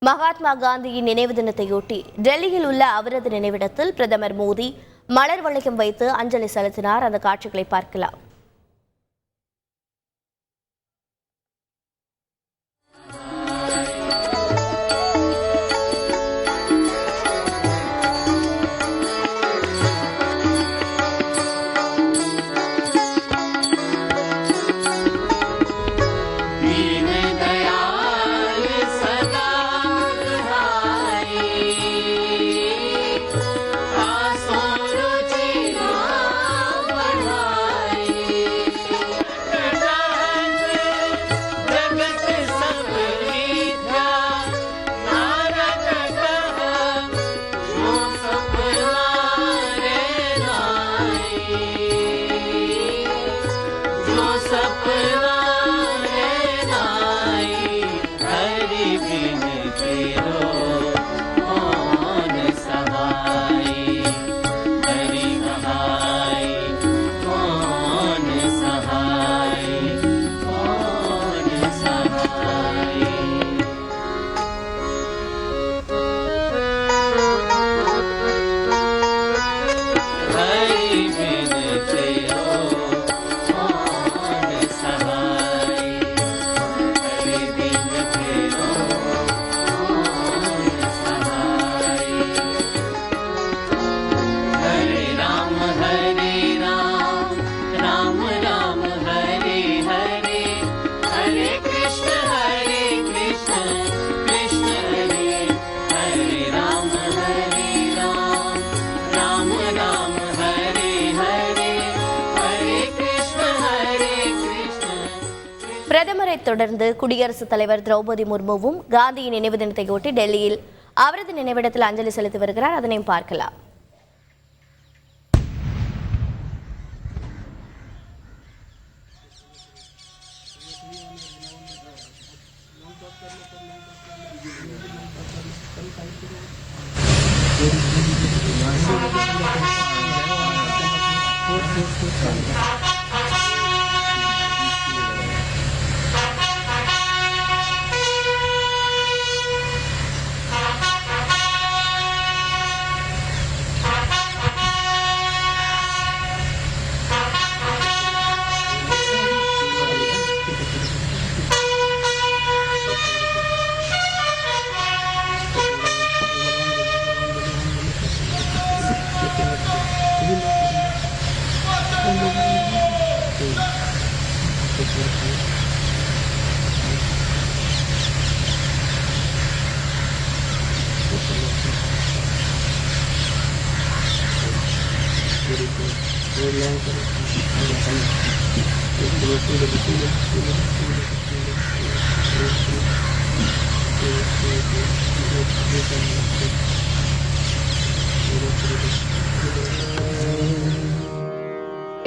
மகாத்மா காந்தியின் நினைவு தினத்தையொட்டி டெல்லியில் உள்ள அவரது நினைவிடத்தில் பிரதமர் மோடி மலர் வளையம் வைத்து அஞ்சலி செலுத்தினார். அந்த காட்சிகளை பார்க்கலாம். பிரதமரை தொடர்ந்து குடியரசுத் தலைவர் திரௌபதி முர்முவும் காந்தியின் நினைவு தினத்தையொட்டி டெல்லியில் அவரது நினைவிடத்தில் அஞ்சலி செலுத்தி வருகிறார். அதனையும் பார்க்கலாம்.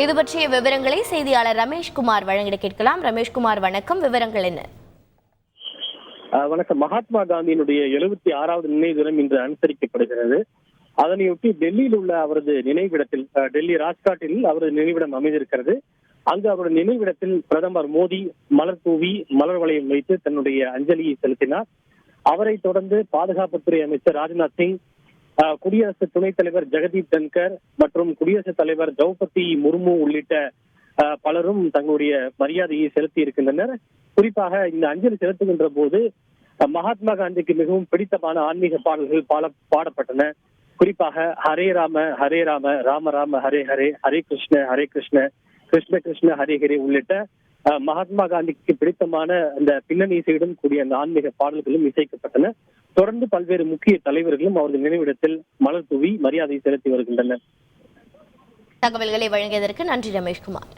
இது பற்றிய விவரங்களை செய்தியாளர் ரமேஷ்குமார் வழங்கிட கேட்கலாம். ரமேஷ்குமார், வணக்கம். விவரங்கள் என்ன? வணக்கம். மகாத்மா காந்தியினுடைய 76வது நினைவு தினம் இன்று அனுசரிக்கப்படுகிறது. அதனையொட்டி டெல்லியில் உள்ள அவரது நினைவிடத்தில், டெல்லி ராஜ்காட்டில் அவரது நினைவிடம் அமைந்திருக்கிறது. அங்கு அவரது நினைவிடத்தில் பிரதமர் மோடி மலர் தூவி மலர் வளையம் வைத்து தன்னுடைய அஞ்சலியை செலுத்தினார். அவரை தொடர்ந்து பாதுகாப்புத்துறை அமைச்சர் ராஜ்நாத் சிங், குடியரசு துணைத் தலைவர் ஜெகதீப் தன்கர் மற்றும் குடியரசுத் தலைவர் திரௌபதி முர்மு உள்ளிட்ட பலரும் தங்களுடைய மரியாதையை செலுத்தி இருக்கின்றனர். குறிப்பாக இந்த அஞ்சலி செலுத்துகின்ற போது மகாத்மா காந்திக்கு மிகவும் பிடித்தமான ஆன்மீக பாடல்கள் பாடப்பட்டன. குறிப்பாக ஹரே ராம ஹரே ராம ராம ராம ஹரே ஹரே, ஹரே கிருஷ்ண கிருஷ்ண கிருஷ்ண ஹரே ஹரே உள்ளிட்ட மகாத்மா காந்திக்கு பிடித்தமான அந்த பின்னணி இசையுடன் கூடிய அந்த ஆன்மீக பாடல்களும் இசைக்கப்பட்டன. தொடர்ந்து பல்வேறு முக்கிய தலைவர்களும் அவரது நினைவிடத்தில் மலர் தூவி மரியாதை செலுத்தி வருகின்றனர். தகவல்களை வழங்கியதற்கு நன்றி ரமேஷ்குமார்.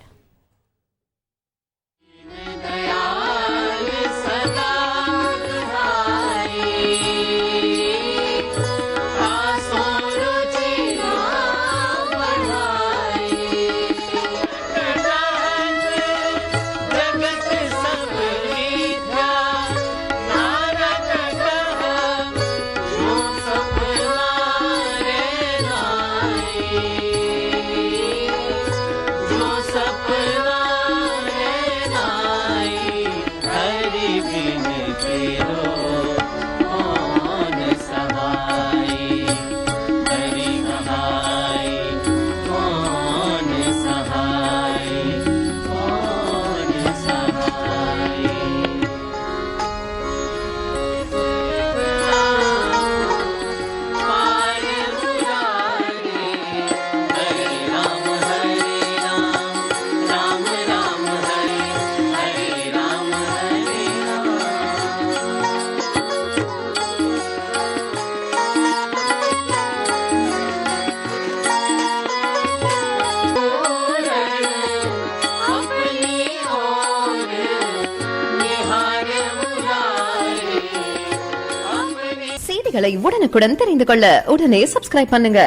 Up செய்திகளை உடனுக்குடன் தெரிந்து கொள்ள உடனே சப்ஸ்கிரைப் பண்ணுங்க.